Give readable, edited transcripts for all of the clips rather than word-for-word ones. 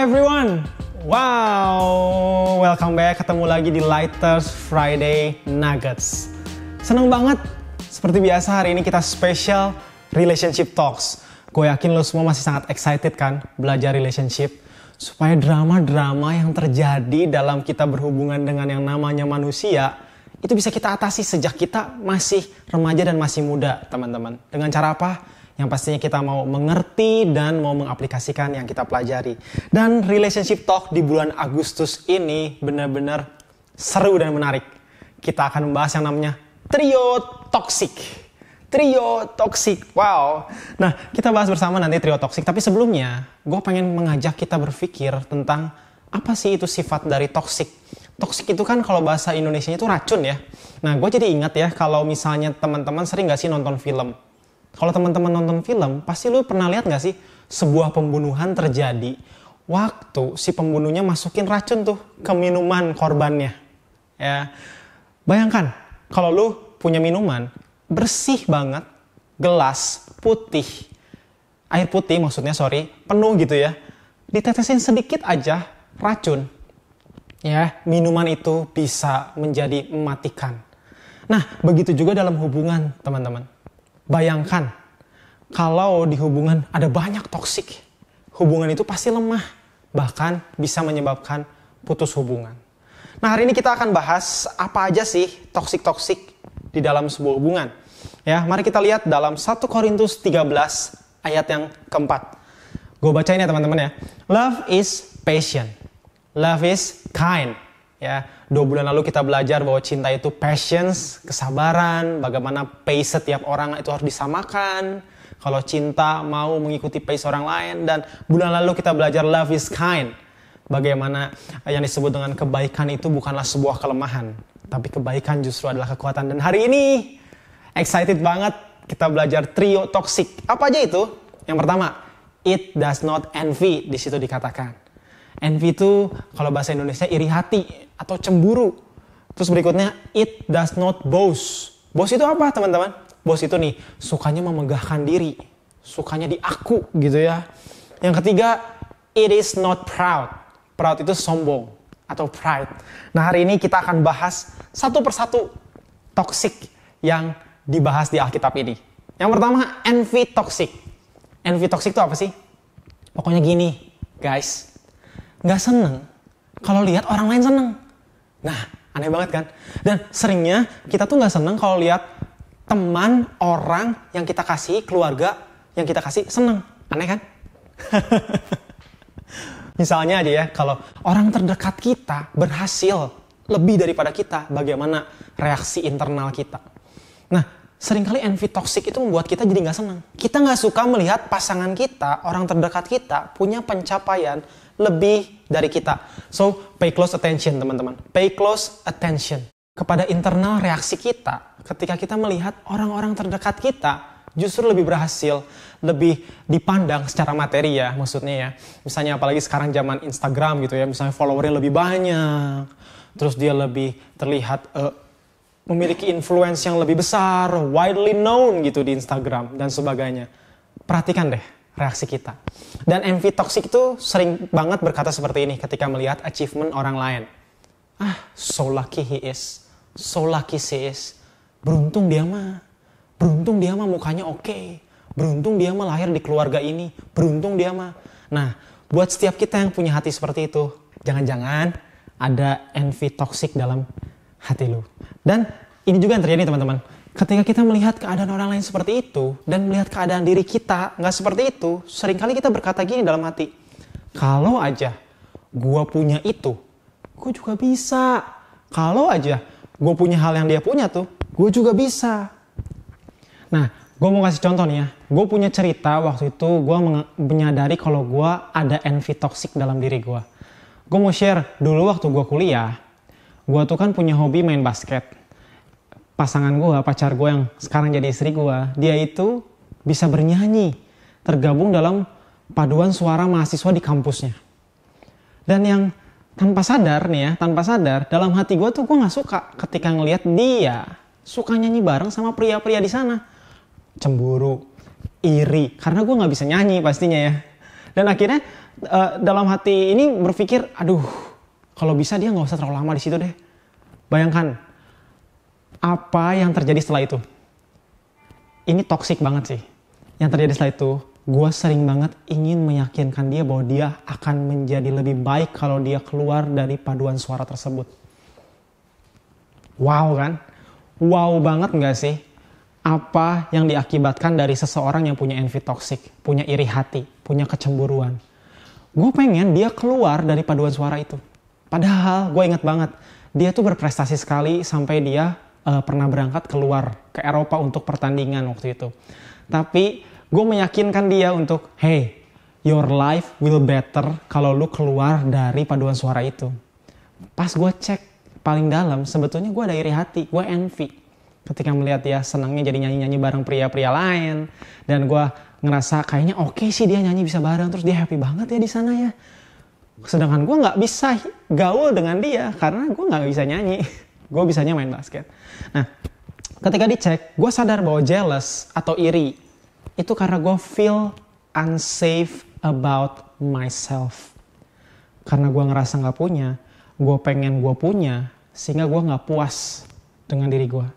Hi everyone! Wow, welcome back. Ketemu lagi di Lighters Friday Nuggets. Seneng banget. Seperti biasa hari ini kita special Relationship Talks. Gue yakin lo semua masih sangat excited kan belajar relationship. Supaya drama-drama yang terjadi dalam kita berhubungan dengan yang namanya manusia itu bisa kita atasi sejak kita masih remaja dan masih muda, teman-teman. Dengan cara apa? Yang pastinya kita mau mengerti dan mau mengaplikasikan yang kita pelajari. Dan Relationship Talk di bulan Agustus ini benar-benar seru dan menarik. Kita akan membahas yang namanya Trio Toxic. Trio Toxic, wow. Nah, kita bahas bersama nanti Trio Toxic. Tapi sebelumnya, gue pengen mengajak kita berpikir tentang apa sih itu sifat dari toxic. Toxic itu kan kalau bahasa Indonesianya itu racun ya. Nah, gue jadi ingat ya kalau misalnya teman-teman sering gak sih nonton film? Kalau teman-teman nonton film, pasti lu pernah lihat gak sih sebuah pembunuhan terjadi waktu si pembunuhnya masukin racun tuh ke minuman korbannya. Ya, bayangkan kalau lu punya minuman bersih banget, gelas putih, air putih maksudnya penuh gitu ya, ditetesin sedikit aja racun, ya minuman itu bisa menjadi mematikan. Nah, begitu juga dalam hubungan teman-teman. Bayangkan, kalau di hubungan ada banyak toksik, hubungan itu pasti lemah, bahkan bisa menyebabkan putus hubungan. Nah, hari ini kita akan bahas apa aja sih toksik-toksik di dalam sebuah hubungan. Ya, mari kita lihat dalam 1 Korintus 13 ayat yang keempat. Gue bacain ya teman-teman ya. Love is patient. Love is kind. Ya, 2 bulan lalu kita belajar bahwa cinta itu patience, kesabaran, bagaimana pace setiap orang itu harus disamakan. Kalau cinta mau mengikuti pace orang lain. Dan bulan lalu kita belajar love is kind. Bagaimana yang disebut dengan kebaikan itu bukanlah sebuah kelemahan. Tapi kebaikan justru adalah kekuatan. Dan hari ini excited banget kita belajar trio toxic. Apa aja itu? Yang pertama, it does not envy. Di situ dikatakan. Envy itu kalau bahasa Indonesia iri hati atau cemburu. Terus berikutnya, it does not boast. Boast itu apa teman-teman? Boast itu nih, sukanya memegahkan diri. Sukanya di aku gitu ya. Yang ketiga, it is not proud. Proud itu sombong atau pride. Nah, hari ini kita akan bahas satu persatu toxic yang dibahas di Alkitab ini. Yang pertama, envy toxic. Envy toxic itu apa sih? Pokoknya gini, guys. Gak seneng kalau lihat orang lain seneng. Nah, aneh banget kan? Dan seringnya kita tuh gak seneng kalau lihat teman, orang yang kita kasih, keluarga yang kita kasih seneng. Aneh kan? Misalnya aja ya, kalau orang terdekat kita berhasil lebih daripada kita, bagaimana reaksi internal kita. Nah, seringkali envy toxic itu membuat kita jadi gak seneng. Kita gak suka melihat pasangan kita, orang terdekat kita, punya pencapaian lebih dari kita. So, pay close attention teman-teman. Pay close attention kepada internal reaksi kita ketika kita melihat orang-orang terdekat kita justru lebih berhasil, lebih dipandang secara materi ya maksudnya ya. Misalnya apalagi sekarang zaman Instagram gitu ya, misalnya followernya lebih banyak, terus dia lebih terlihat memiliki influence yang lebih besar, widely known gitu di Instagram dan sebagainya. Perhatikan deh reaksi kita. Dan envy toxic itu sering banget berkata seperti ini ketika melihat achievement orang lain. Ah, so lucky he is. So lucky she is. Beruntung dia mah. Beruntung dia mah mukanya oke. Beruntung dia mah lahir di keluarga ini. Beruntung dia mah. Nah, buat setiap kita yang punya hati seperti itu, jangan-jangan ada envy toxic dalam hati lu. Dan ini juga yang terjadi teman-teman. Ketika kita melihat keadaan orang lain seperti itu dan melihat keadaan diri kita nggak seperti itu, seringkali kita berkata gini dalam hati, kalau aja gue punya itu, gue juga bisa. Kalau aja gue punya hal yang dia punya tuh, gue juga bisa. Nah, gue mau kasih contoh nih ya. Gue punya cerita waktu itu gue menyadari kalau gue ada envy toxic dalam diri gue. Gue mau share dulu waktu gue kuliah, gue tuh kan punya hobi main basket. Pasangan gue, pacar gue yang sekarang jadi istri gue, dia itu bisa bernyanyi, tergabung dalam paduan suara mahasiswa di kampusnya. Dan yang tanpa sadar nih ya, tanpa sadar, dalam hati gue tuh gue gak suka ketika ngelihat dia suka nyanyi bareng sama pria-pria di sana. Cemburu, iri, karena gue gak bisa nyanyi pastinya ya. Dan akhirnya dalam hati ini berpikir, aduh, kalau bisa dia nggak usah terlalu lama di situ deh. Bayangkan apa yang terjadi setelah itu. Ini toksik banget sih. Yang terjadi setelah itu, gue sering banget ingin meyakinkan dia bahwa dia akan menjadi lebih baik kalau dia keluar dari paduan suara tersebut. Wow kan? Wow banget gak sih? Apa yang diakibatkan dari seseorang yang punya envy toxic, punya iri hati, punya kecemburuan. Gue pengen dia keluar dari paduan suara itu. Padahal gue inget banget, dia tuh berprestasi sekali sampai dia pernah berangkat keluar ke Eropa untuk pertandingan waktu itu. Tapi gue meyakinkan dia untuk, hey, your life will better kalau lu keluar dari paduan suara itu. Pas gue cek paling dalam, sebetulnya gue ada iri hati, gue envy. Ketika melihat dia senangnya jadi nyanyi-nyanyi bareng pria-pria lain. Dan gue ngerasa kayaknya oke sih dia nyanyi bisa bareng, terus dia happy banget ya di sana ya. Sedangkan gue gak bisa gaul dengan dia karena gue gak bisa nyanyi. Gue bisanya main basket. Nah, ketika dicek, gue sadar bahwa jealous atau iri itu karena gue feel unsafe about myself. Karena gue ngerasa gak punya, gue pengen gue punya, sehingga gue gak puas dengan diri gue.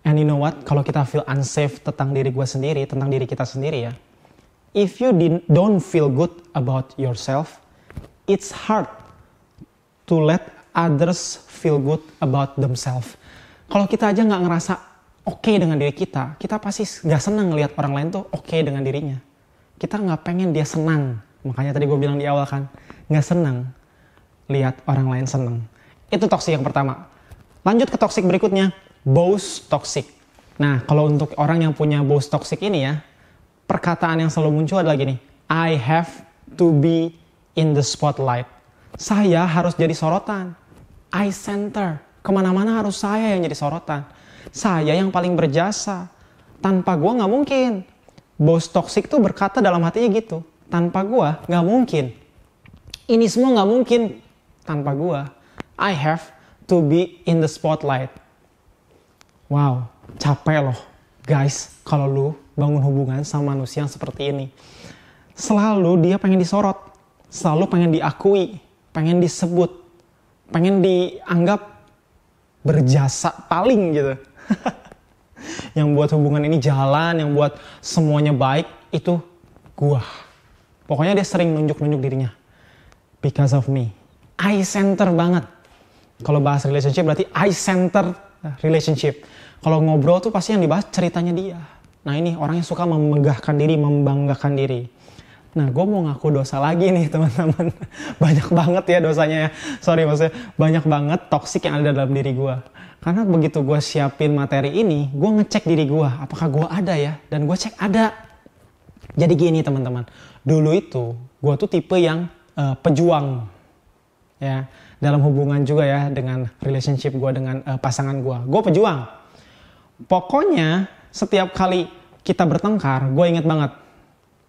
And you know what? Kalau kita feel unsafe tentang diri gue sendiri, tentang diri kita sendiri ya, if you don't feel good about yourself, it's hard to let others feel good about themselves. Kalau kita aja nggak ngerasa oke dengan diri kita pasti nggak senang ngelihat orang lain tuh oke dengan dirinya. Kita nggak pengen dia senang. Makanya tadi gue bilang di awal kan, nggak senang lihat orang lain senang. Itu toksik yang pertama. Lanjut ke toksik berikutnya, boss toksik. Nah, kalau untuk orang yang punya boss toksik ini ya, perkataan yang selalu muncul adalah gini, I have to be in the spotlight. Saya harus jadi sorotan. I center. Kemana-mana harus saya yang jadi sorotan. Saya yang paling berjasa. Tanpa gue gak mungkin. Bos toksik tuh berkata dalam hatinya gitu. Tanpa gue gak mungkin. Ini semua gak mungkin tanpa gue. I have to be in the spotlight. Wow, capek loh guys kalau lu bangun hubungan sama manusia yang seperti ini. Selalu dia pengen disorot. Selalu pengen diakui. Pengen disebut. Pengen dianggap berjasa paling gitu. Yang buat hubungan ini jalan, yang buat semuanya baik, itu gua. Pokoknya dia sering nunjuk-nunjuk dirinya. Because of me. I center banget. Kalau bahas relationship berarti I center relationship. Kalau ngobrol tuh pasti yang dibahas ceritanya dia. Nah ini orang yang suka memegahkan diri, membanggakan diri. Nah, gue mau ngaku dosa lagi nih teman-teman. Banyak banget ya dosanya ya. Sorry maksudnya banyak banget toksik yang ada dalam diri gue. Karena begitu gue siapin materi ini, gue ngecek diri gue. Apakah gue ada ya? Dan gue cek ada. Jadi gini teman-teman. Dulu itu gue tuh tipe yang pejuang. Ya, dalam hubungan juga ya dengan relationship gue dengan pasangan gue. Gue pejuang. Pokoknya setiap kali kita bertengkar, gue inget banget.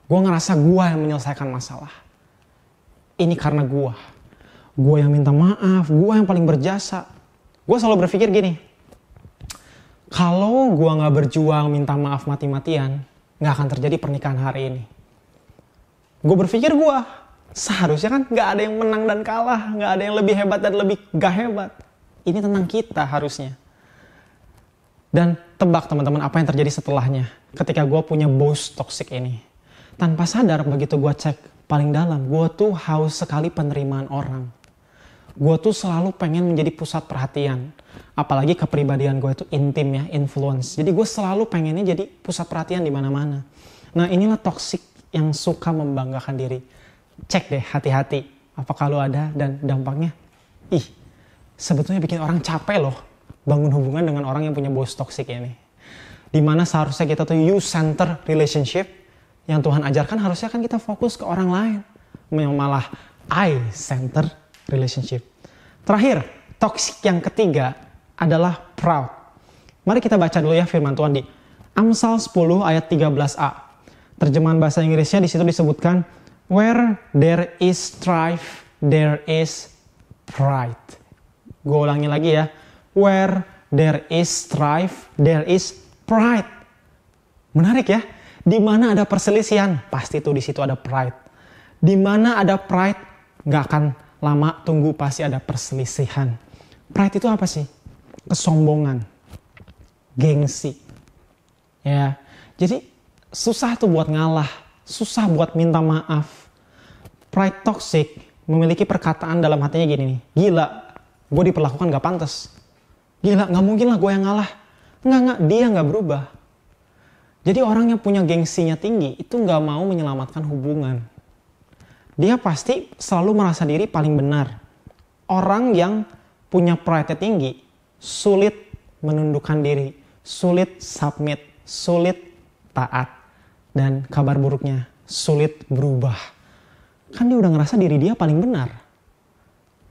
Gue ngerasa gue yang menyelesaikan masalah. Ini karena gue. Gue yang minta maaf, gue yang paling berjasa. Gue selalu berpikir gini. Kalau gue gak berjuang minta maaf mati-matian, gak akan terjadi pernikahan hari ini. Gue berpikir gue. Seharusnya kan gak ada yang menang dan kalah. Gak ada yang lebih hebat dan lebih gak hebat. Ini tentang kita harusnya. Dan tebak teman-teman apa yang terjadi setelahnya. Ketika gue punya boss toxic ini. Tanpa sadar begitu gue cek paling dalam, gue tuh haus sekali penerimaan orang. Gue tuh selalu pengen menjadi pusat perhatian. Apalagi kepribadian gue itu intim ya, influence. Jadi gue selalu pengennya jadi pusat perhatian di mana-mana. Nah inilah toksik yang suka membanggakan diri. Cek deh hati-hati, apakah lo ada dan dampaknya. Sebetulnya bikin orang capek loh bangun hubungan dengan orang yang punya bos toksik ini. Dimana seharusnya kita tuh you center relationship. Yang Tuhan ajarkan harusnya kan kita fokus ke orang lain. Malah I center relationship. Terakhir, toxic yang ketiga adalah proud. Mari kita baca dulu ya firman Tuhan di Amsal 10 ayat 13a. Terjemahan bahasa Inggrisnya di situ disebutkan, where there is strife, there is pride. Gue ulangi lagi ya. Where there is strife, there is pride. Menarik ya. Di mana ada perselisihan, pasti tuh di situ ada pride. Di mana ada pride, nggak akan lama tunggu pasti ada perselisihan. Pride itu apa sih? Kesombongan, gengsi. Ya, jadi susah tuh buat ngalah, susah buat minta maaf. Pride toxic memiliki perkataan dalam hatinya gini nih, gila, gue diperlakukan gak pantas. Gila, gak mungkin lah gue yang ngalah. Enggak, dia gak berubah. Jadi orang yang punya gengsinya tinggi itu gak mau menyelamatkan hubungan. Dia pasti selalu merasa diri paling benar. Orang yang punya pride tinggi sulit menundukkan diri, sulit submit, sulit taat. Dan kabar buruknya, sulit berubah. Kan dia udah ngerasa diri dia paling benar.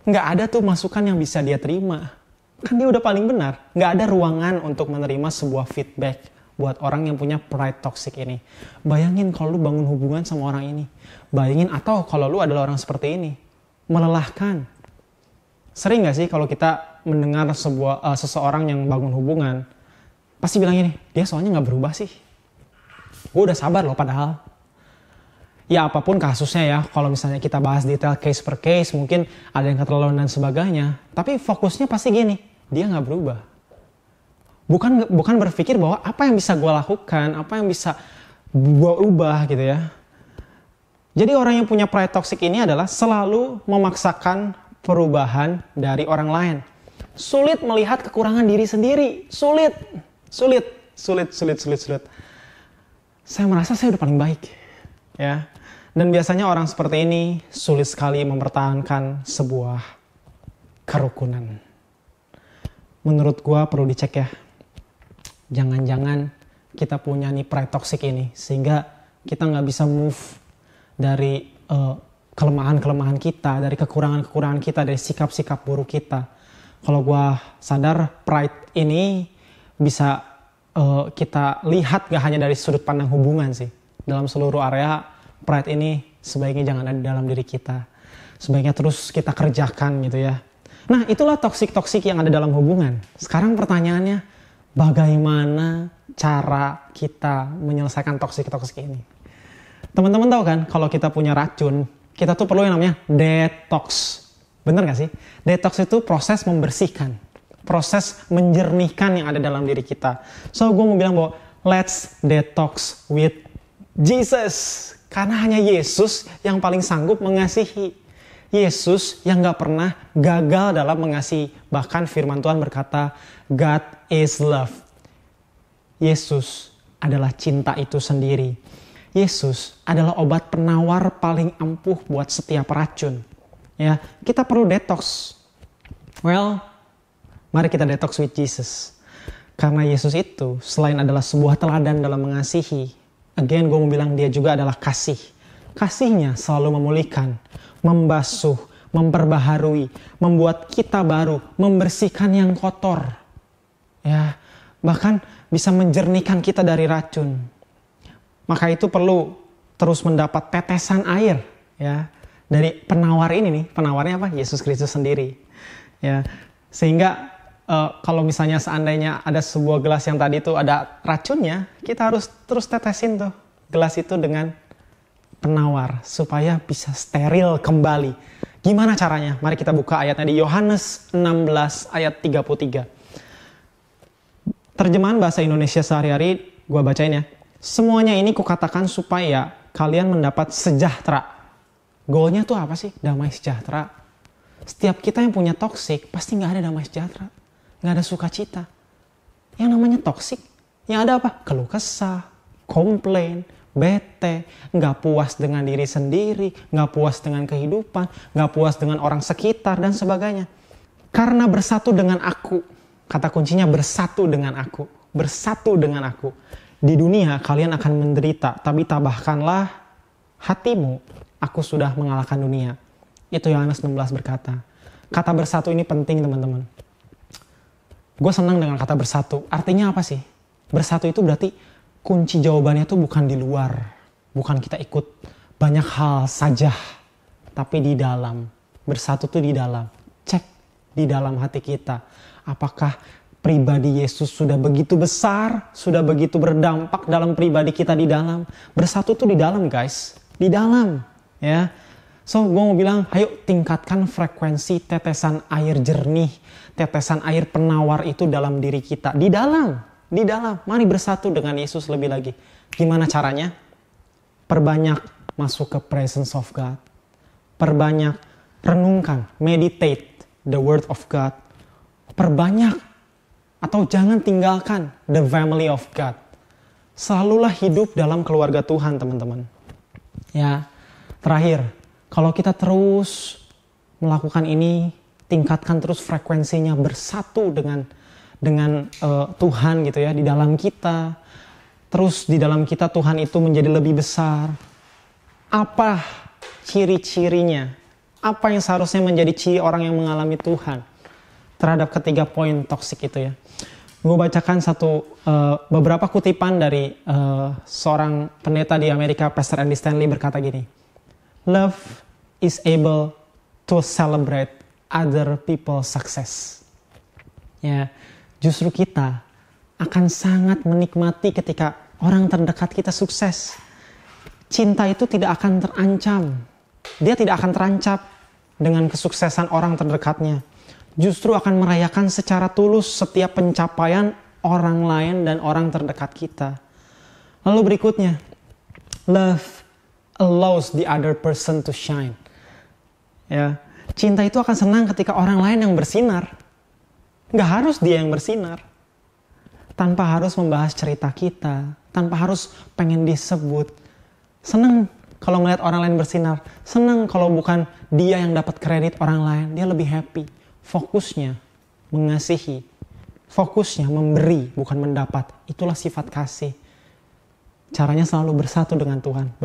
Nggak ada tuh masukan yang bisa dia terima. Kan dia udah paling benar. Nggak ada ruangan untuk menerima sebuah feedback buat orang yang punya pride toxic ini. Bayangin kalau lu bangun hubungan sama orang ini. Bayangin atau kalau lu adalah orang seperti ini. Melelahkan. Sering nggak sih kalau kita mendengar seseorang yang bangun hubungan, pasti bilang gini, dia soalnya nggak berubah sih. Gue udah sabar loh padahal. Ya apapun kasusnya ya, kalau misalnya kita bahas detail case per case, mungkin ada yang keterlaluan dan sebagainya. Tapi fokusnya pasti gini, dia nggak berubah. Bukan berpikir bahwa apa yang bisa gue lakukan, apa yang bisa gue ubah gitu ya. Jadi orang yang punya pride toxic ini adalah selalu memaksakan perubahan dari orang lain. Sulit melihat kekurangan diri sendiri, sulit. Saya merasa saya udah paling baik, ya. Dan biasanya orang seperti ini sulit sekali mempertahankan sebuah kerukunan. Menurut gua perlu dicek ya. Jangan-jangan kita punya nih pride toxic ini sehingga kita nggak bisa move dari kelemahan-kelemahan kita, dari kekurangan-kekurangan kita, dari sikap-sikap buruk kita. Kalau gua sadar pride ini bisa kita lihat gak hanya dari sudut pandang hubungan sih. Dalam seluruh area, pride ini sebaiknya jangan ada di dalam diri kita. Sebaiknya terus kita kerjakan gitu ya. Nah itulah toksik-toksik yang ada dalam hubungan. Sekarang pertanyaannya, bagaimana cara kita menyelesaikan toksik-toksik ini? Teman-teman tahu kan kalau kita punya racun, kita tuh perlu yang namanya detox. Bener gak sih? Detox itu proses membersihkan. Proses menjernihkan yang ada dalam diri kita. So gue mau bilang bahwa let's detox with Jesus. Karena hanya Yesus yang paling sanggup mengasihi. Yesus yang gak pernah gagal dalam mengasihi. Bahkan firman Tuhan berkata, God is love. Yesus adalah cinta itu sendiri. Yesus adalah obat penawar paling ampuh buat setiap racun. Ya, kita perlu detox. Well, mari kita detox with Jesus. Karena Yesus itu selain adalah sebuah teladan dalam mengasihi, again gue mau bilang dia juga adalah kasih. Kasihnya selalu memulihkan, membasuh, memperbaharui, membuat kita baru, membersihkan yang kotor. Ya, bahkan bisa menjernihkan kita dari racun. Maka itu perlu terus mendapat tetesan air ya dari penawar ini nih. Penawarnya apa? Yesus Kristus sendiri. Ya, sehingga kalau misalnya seandainya ada sebuah gelas yang tadi itu ada racunnya, kita harus terus tetesin tuh gelas itu dengan penawar supaya bisa steril kembali. Gimana caranya? Mari kita buka ayatnya di Yohanes 16 ayat 33. Terjemahan bahasa Indonesia sehari-hari gue bacain ya. Semuanya ini kukatakan supaya kalian mendapat sejahtera. Goalnya tuh apa sih? Damai sejahtera. Setiap kita yang punya toksik pasti gak ada damai sejahtera. Gak ada sukacita. Yang namanya toksik, yang ada apa? Keluh kesah, komplain, bete, gak puas dengan diri sendiri, gak puas dengan kehidupan, gak puas dengan orang sekitar dan sebagainya. Karena bersatu dengan aku, kata kuncinya bersatu dengan aku, bersatu dengan aku. Di dunia kalian akan menderita, tapi tabahkanlah hatimu, aku sudah mengalahkan dunia. Itu Yohanes 16 berkata. Kata bersatu ini penting teman-teman. Gue senang dengan kata bersatu. Artinya apa sih? Bersatu itu berarti kunci jawabannya tuh bukan di luar. Bukan kita ikut banyak hal saja. Tapi di dalam. Bersatu tuh di dalam. Cek di dalam hati kita. Apakah pribadi Yesus sudah begitu besar, sudah begitu berdampak dalam pribadi kita di dalam. Bersatu tuh di dalam guys, di dalam. Ya, so gue mau bilang, ayo tingkatkan frekuensi tetesan air jernih, tetesan air penawar itu dalam diri kita. Di dalam, mari bersatu dengan Yesus lebih lagi. Gimana caranya? Perbanyak masuk ke presence of God. Perbanyak renungkan, meditate the word of God. Perbanyak atau jangan tinggalkan the family of God. Selalulah hidup dalam keluarga Tuhan, teman-teman. Ya, terakhir, kalau kita terus melakukan ini, tingkatkan terus frekuensinya bersatu dengan Tuhan gitu ya, di dalam kita. Terus di dalam kita Tuhan itu menjadi lebih besar. Apa ciri-cirinya? Apa yang seharusnya menjadi ciri orang yang mengalami Tuhan terhadap ketiga poin toksik itu ya? Gue bacakan beberapa kutipan dari seorang pendeta di Amerika, Pastor Andy Stanley berkata gini. Love is able to celebrate other people's success. Ya, justru kita akan sangat menikmati ketika orang terdekat kita sukses. Cinta itu tidak akan terancam. Dia tidak akan terancam dengan kesuksesan orang terdekatnya. Justru akan merayakan secara tulus setiap pencapaian orang lain dan orang terdekat kita. Lalu berikutnya, love allows the other person to shine. Ya, cinta itu akan senang ketika orang lain yang bersinar. Nggak harus dia yang bersinar. Tanpa harus membahas cerita kita, tanpa harus pengen disebut. Senang kalau melihat orang lain bersinar. Senang kalau bukan dia yang dapat kredit orang lain. Dia lebih happy. Fokusnya mengasihi, fokusnya memberi, bukan mendapat. Itulah sifat kasih. Caranya selalu bersatu dengan Tuhan,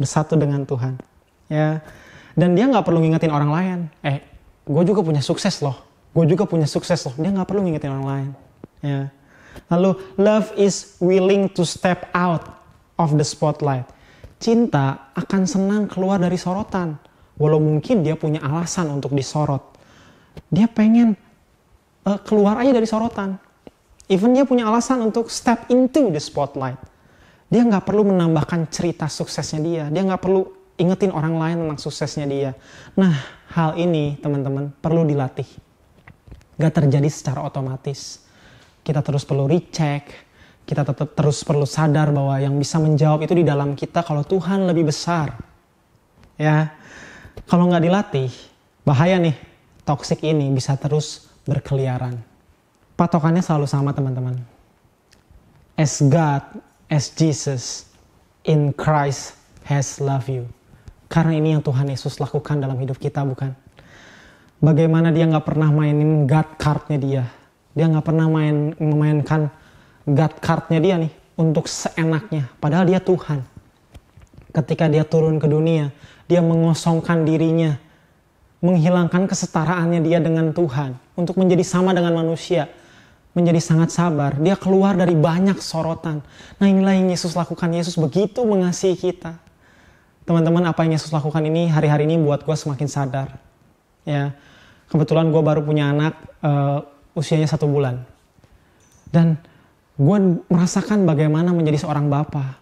ya. Dan dia nggak perlu ngingetin orang lain. Gue juga punya sukses loh. Dia nggak perlu ngingetin orang lain, ya. Lalu love is willing to step out of the spotlight. Cinta akan senang keluar dari sorotan, walau mungkin dia punya alasan untuk disorot. Dia pengen keluar aja dari sorotan. Even dia punya alasan untuk step into the spotlight. Dia nggak perlu menambahkan cerita suksesnya dia. Dia nggak perlu ingetin orang lain tentang suksesnya dia. Nah, hal ini teman-teman perlu dilatih. Gak terjadi secara otomatis. Kita terus perlu recheck. Kita tetap terus perlu sadar bahwa yang bisa menjawab itu di dalam kita kalau Tuhan lebih besar. Ya, kalau nggak dilatih, bahaya nih. Toxic ini bisa terus berkeliaran. Patokannya selalu sama teman-teman. As God, as Jesus, in Christ has loved you. Karena ini yang Tuhan Yesus lakukan dalam hidup kita, bukan? Bagaimana dia gak pernah mainin God card-nya dia. Dia gak pernah memainkan God card-nya dia nih untuk seenaknya. Padahal dia Tuhan. Ketika dia turun ke dunia, dia mengosongkan dirinya, menghilangkan kesetaraannya dia dengan Tuhan untuk menjadi sama dengan manusia, menjadi sangat sabar. Dia keluar dari banyak sorotan. Nah, inilah yang Yesus lakukan. Yesus begitu mengasihi kita. Teman-teman, apa yang Yesus lakukan ini hari-hari ini buat gue semakin sadar. Ya, kebetulan gue baru punya anak usianya 1 bulan, dan gue merasakan bagaimana menjadi seorang bapa.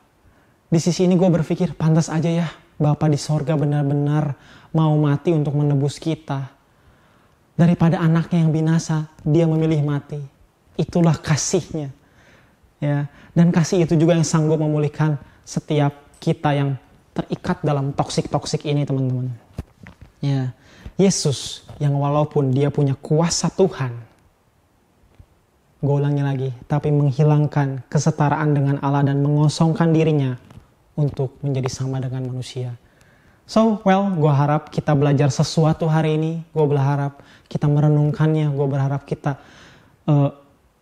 Di sisi ini gue berpikir, pantas aja ya Bapa di sorga benar-benar mau mati untuk menebus kita. Daripada anaknya yang binasa, dia memilih mati. Itulah kasihnya. Ya, dan kasih itu juga yang sanggup memulihkan setiap kita yang terikat dalam toksik-toksik ini, teman-teman. Ya, Yesus yang walaupun dia punya kuasa Tuhan, gue ulangi lagi, tapi menghilangkan kesetaraan dengan Allah dan mengosongkan dirinya untuk menjadi sama dengan manusia. So, gue harap kita belajar sesuatu hari ini. Gue berharap kita merenungkannya. Gue berharap kita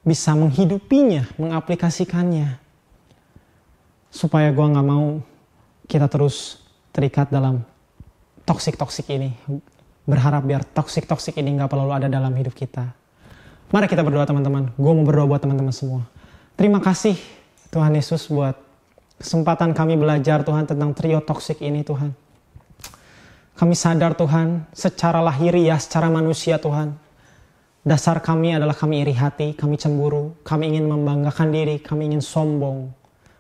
bisa menghidupinya, mengaplikasikannya. Supaya gue gak mau kita terus terikat dalam toksik-toksik ini. Berharap biar toksik-toksik ini gak perlu ada dalam hidup kita. Mari kita berdoa teman-teman. Gue mau berdoa buat teman-teman semua. Terima kasih Tuhan Yesus buat kesempatan kami belajar Tuhan tentang trio toksik ini Tuhan. Kami sadar Tuhan, secara lahiriah, secara manusia Tuhan, dasar kami adalah kami iri hati, kami cemburu, kami ingin membanggakan diri, kami ingin sombong,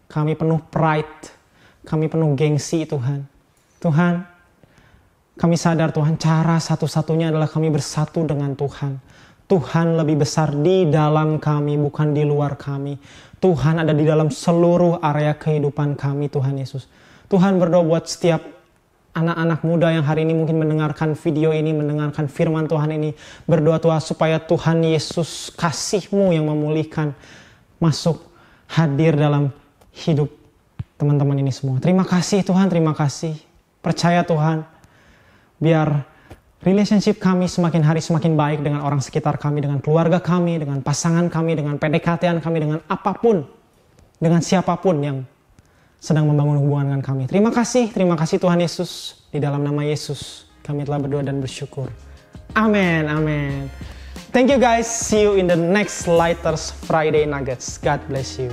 kami penuh pride, kami penuh gengsi Tuhan. Tuhan, Kami sadar Tuhan, cara satu-satunya adalah kami bersatu dengan Tuhan. Tuhan lebih besar di dalam kami, bukan di luar kami. Tuhan ada di dalam seluruh area kehidupan kami, Tuhan Yesus. Tuhan berdoa buat setiap anak-anak muda yang hari ini mungkin mendengarkan video ini, mendengarkan firman Tuhan ini. Berdoa Tuhan supaya Tuhan Yesus kasih-Mu yang memulihkan masuk hadir dalam hidup teman-teman ini semua. Terima kasih Tuhan, terima kasih. Percaya Tuhan, biar relationship kami semakin hari semakin baik dengan orang sekitar kami, dengan keluarga kami, dengan pasangan kami, dengan PDKT-an kami, dengan apapun, dengan siapapun yang sedang membangun hubungan dengan kami. Terima kasih Tuhan Yesus. Di dalam nama Yesus kami telah berdoa dan bersyukur. Amin, amin. Thank you guys. See you in the next Lighters Friday Nuggets. God bless you.